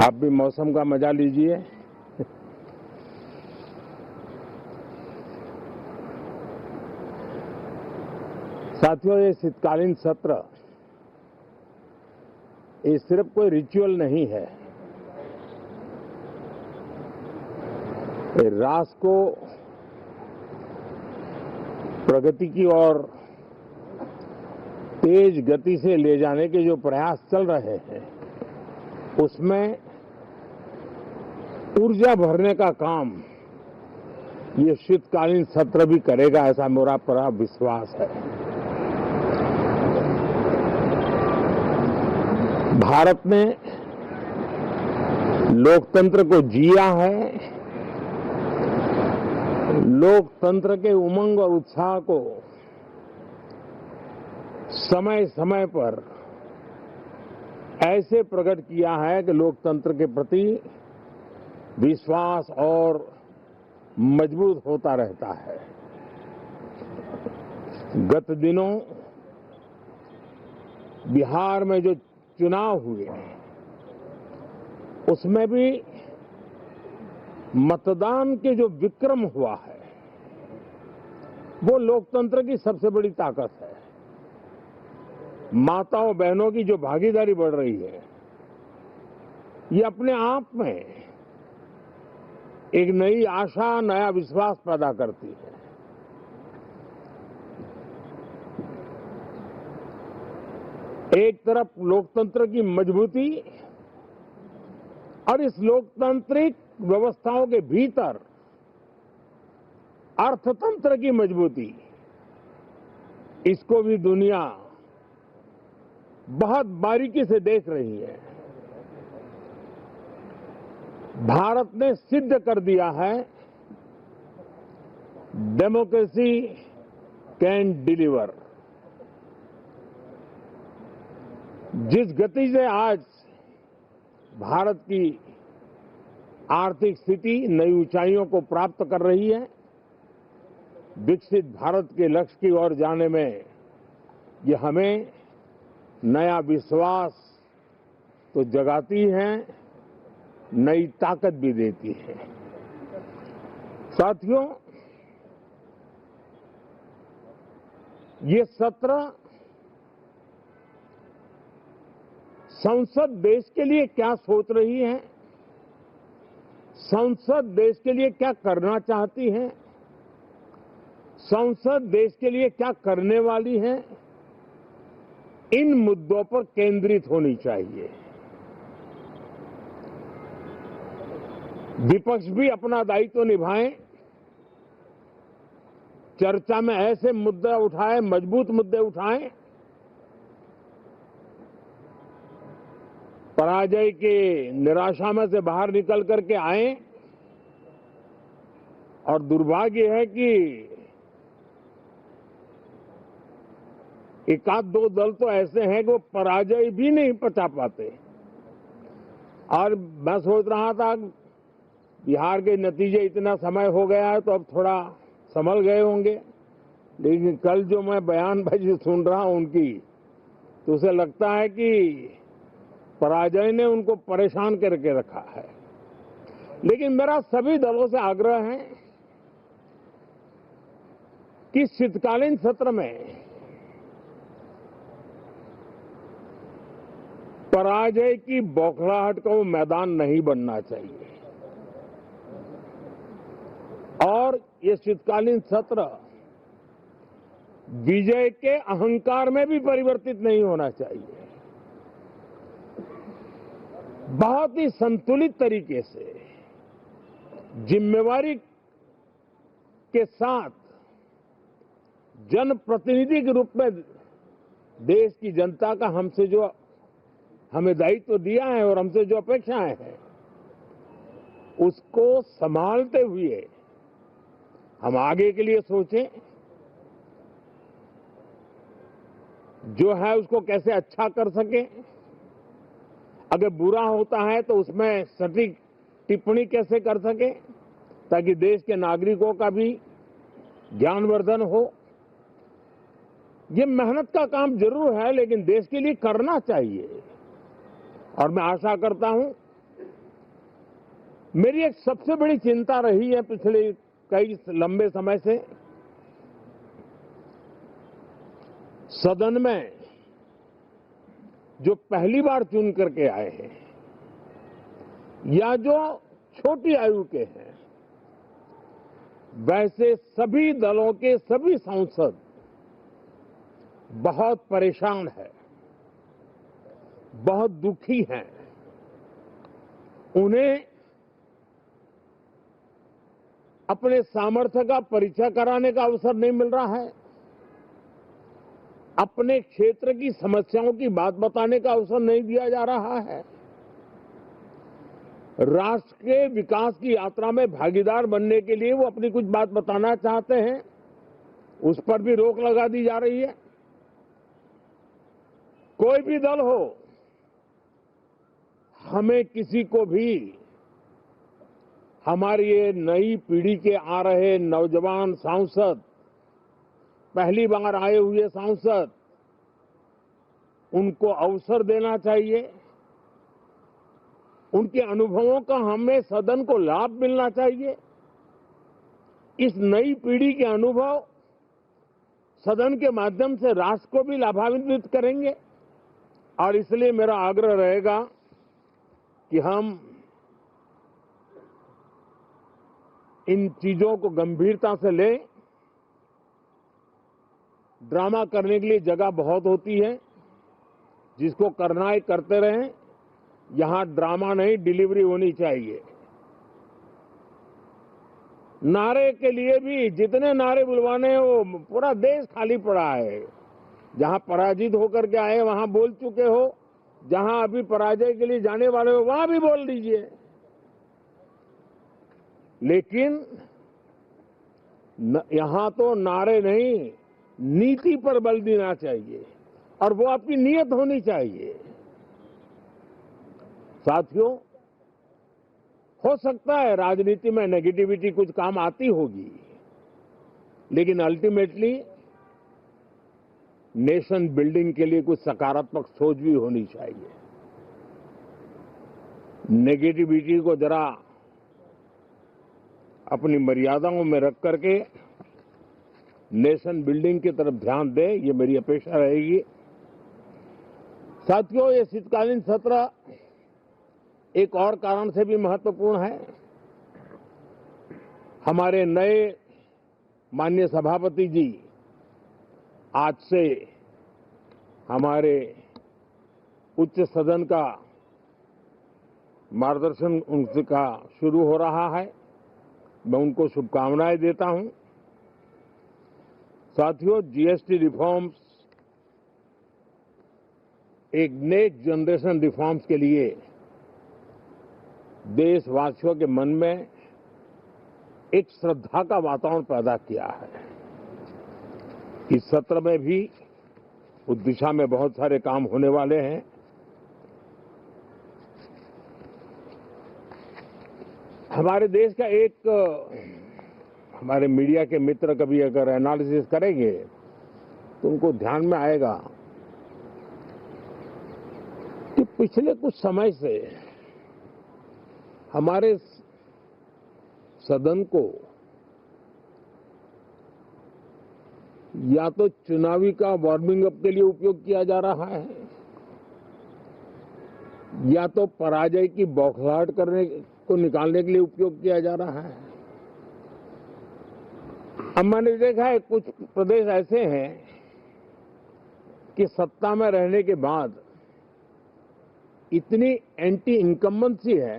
आप भी मौसम का मजा लीजिए। साथियों, ये शीतकालीन सत्र ये सिर्फ कोई रिचुअल नहीं है। ये राष्ट्र को प्रगति की ओर तेज गति से ले जाने के जो प्रयास चल रहे हैं, उसमें ऊर्जा भरने का काम ये शीतकालीन सत्र भी करेगा, ऐसा मेरा पूरा विश्वास है। भारत ने लोकतंत्र को जिया है, लोकतंत्र के उमंग और उत्साह को समय समय पर ऐसे प्रकट किया है कि लोकतंत्र के प्रति विश्वास और मजबूत होता रहता है। गत दिनों बिहार में जो चुनाव हुए, उसमें भी मतदान के जो विक्रम हुआ है, वो लोकतंत्र की सबसे बड़ी ताकत है। माताओं बहनों की जो भागीदारी बढ़ रही है, ये अपने आप में एक नई आशा, नया विश्वास पैदा करती है। एक तरफ लोकतंत्र की मजबूती और इस लोकतांत्रिक व्यवस्थाओं के भीतर अर्थतंत्र की मजबूती, इसको भी दुनिया बहुत बारीकी से देख रही है। भारत ने सिद्ध कर दिया है, डेमोक्रेसी कैन डिलीवर। जिस गति से आज भारत की आर्थिक स्थिति नई ऊंचाइयों को प्राप्त कर रही है, विकसित भारत के लक्ष्य की ओर जाने में ये हमें नया विश्वास तो जगाती है, नई ताकत भी देती है। साथियों, ये सत्र संसद देश के लिए क्या सोच रही है, संसद देश के लिए क्या करना चाहती है, संसद देश के लिए क्या करने वाली है, इन मुद्दों पर केंद्रित होनी चाहिए। विपक्ष भी अपना दायित्व निभाएं, चर्चा में ऐसे मुद्दे उठाएं, मजबूत मुद्दे उठाएं, पराजय के निराशा में से बाहर निकल करके आए। और दुर्भाग्य है कि एक आध दो दल तो ऐसे हैं कि वो पराजय भी नहीं पचा पाते। और मैं सोच रहा था बिहार के नतीजे इतना समय हो गया है तो अब थोड़ा संभल गए होंगे, लेकिन कल जो मैं बयानबाजी सुन रहा हूं उनकी, तो उसे लगता है कि पराजय ने उनको परेशान करके रखा है। लेकिन मेरा सभी दलों से आग्रह है कि शीतकालीन सत्र में पराजय की बौखलाहट का वो मैदान नहीं बनना चाहिए। और ये शीतकालीन सत्र विजय के अहंकार में भी परिवर्तित नहीं होना चाहिए। बहुत ही संतुलित तरीके से, जिम्मेवारी के साथ, जनप्रतिनिधि के रूप में देश की जनता का हमसे जो हमें दायित्व दिया है और हमसे जो अपेक्षाएं हैं, उसको संभालते हुए हम आगे के लिए सोचें। जो है उसको कैसे अच्छा कर सकें, अगर बुरा होता है तो उसमें सटीक टिप्पणी कैसे कर सके, ताकि देश के नागरिकों का भी ज्ञानवर्धन हो। ये मेहनत का काम जरूर है, लेकिन देश के लिए करना चाहिए। और मैं आशा करता हूं मेरी एक सबसे बड़ी चिंता रही है पिछले कई लंबे समय से, सदन में जो पहली बार चुन करके आए हैं या जो छोटी आयु के हैं, वैसे सभी दलों के सभी सांसद बहुत परेशान हैं, बहुत दुखी हैं। उन्हें अपने सामर्थ्य का परिचय कराने का अवसर नहीं मिल रहा है, अपने क्षेत्र की समस्याओं की बात बताने का अवसर नहीं दिया जा रहा है, राष्ट्र के विकास की यात्रा में भागीदार बनने के लिए वो अपनी कुछ बात बताना चाहते हैं, उस पर भी रोक लगा दी जा रही है। कोई भी दल हो, हमें किसी को भी हमारी ये नई पीढ़ी के आ रहे नौजवान सांसद, पहली बार आए हुए सांसद, उनको अवसर देना चाहिए। उनके अनुभवों का हमें सदन को लाभ मिलना चाहिए। इस नई पीढ़ी के अनुभव सदन के माध्यम से राष्ट्र को भी लाभान्वित करेंगे और इसलिए मेरा आग्रह रहेगा कि हम इन चीजों को गंभीरता से लें। ड्रामा करने के लिए जगह बहुत होती है, जिसको करना है करते रहें। यहां ड्रामा नहीं, डिलीवरी होनी चाहिए। नारे के लिए भी जितने नारे बुलवाने हैं, वो पूरा देश खाली पड़ा है। जहां पराजित होकर के आए वहां बोल चुके हो, जहां अभी पराजय के लिए जाने वाले हो वहां भी बोल दीजिए, लेकिन यहां तो नारे नहीं, नीति पर बल देना चाहिए और वो आपकी नीयत होनी चाहिए। साथियों, हो सकता है राजनीति में नेगेटिविटी कुछ काम आती होगी, लेकिन अल्टीमेटली नेशन बिल्डिंग के लिए कुछ सकारात्मक सोच भी होनी चाहिए। नेगेटिविटी को जरा अपनी मर्यादाओं में रख करके नेशन बिल्डिंग की तरफ ध्यान दें, ये मेरी अपेक्षा रहेगी। साथियों, ये शीतकालीन सत्र एक और कारण से भी महत्वपूर्ण है। हमारे नए माननीय सभापति जी आज से हमारे उच्च सदन का मार्गदर्शन उनका शुरू हो रहा है। मैं उनको शुभकामनाएं देता हूं। साथियों, जीएसटी रिफॉर्म्स एक नेक्स्ट जनरेशन रिफॉर्म्स के लिए देशवासियों के मन में एक श्रद्धा का वातावरण पैदा किया है। इस सत्र में भी उस दिशा में बहुत सारे काम होने वाले हैं। हमारे देश का एक, हमारे मीडिया के मित्र कभी अगर एनालिसिस करेंगे तो उनको ध्यान में आएगा कि पिछले कुछ समय से हमारे सदन को या तो चुनावी का वार्मिंग अप के लिए उपयोग किया जा रहा है, या तो पराजय की बौखलाहट करने को निकालने के लिए उपयोग किया जा रहा है। अब मैंने देखा है कुछ प्रदेश ऐसे हैं कि सत्ता में रहने के बाद इतनी एंटी इनकम्बेंसी है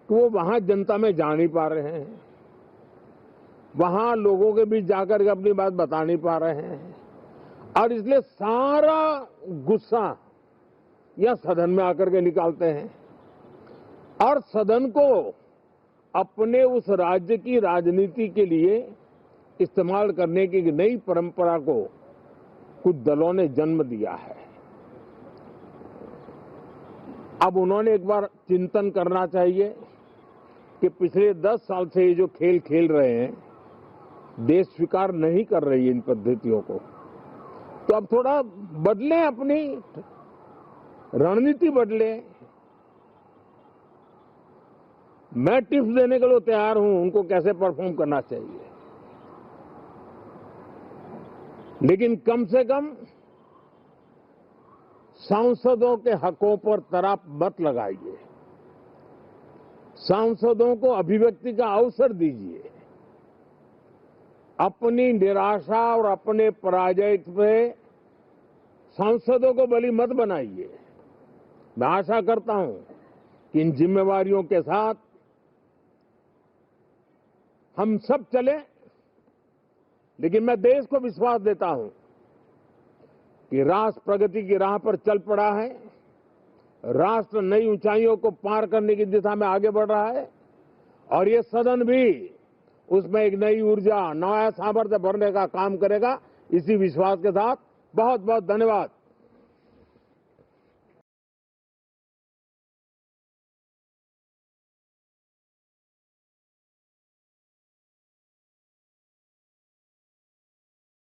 कि वो वहां जनता में जा नहीं पा रहे हैं, वहां लोगों के बीच जाकर के अपनी बात बता नहीं पा रहे हैं, और इसलिए सारा गुस्सा या सदन में आकर के निकालते हैं और सदन को अपने उस राज्य की राजनीति के लिए इस्तेमाल करने की नई परंपरा को कुछ दलों ने जन्म दिया है। अब उन्होंने एक बार चिंतन करना चाहिए कि पिछले 10 साल से ये जो खेल खेल रहे हैं, देश स्वीकार नहीं कर रही है इन पद्धतियों को, तो अब थोड़ा बदलें, अपनी रणनीति बदलें। मैं टिप्स देने के लिए तैयार हूं उनको कैसे परफॉर्म करना चाहिए, लेकिन कम से कम सांसदों के हकों पर तराप मत लगाइए। सांसदों को अभिव्यक्ति का अवसर दीजिए। अपनी निराशा और अपने पराजय पे सांसदों को बलि मत बनाइए। मैं आशा करता हूं कि इन जिम्मेवारियों के साथ हम सब चले, लेकिन मैं देश को विश्वास देता हूं कि राष्ट्र प्रगति की राह पर चल पड़ा है। राष्ट्र नई ऊंचाइयों को पार करने की दिशा में आगे बढ़ रहा है और ये सदन भी उसमें एक नई ऊर्जा, नया सामर्थ्य भरने का काम करेगा। इसी विश्वास के साथ बहुत बहुत धन्यवाद।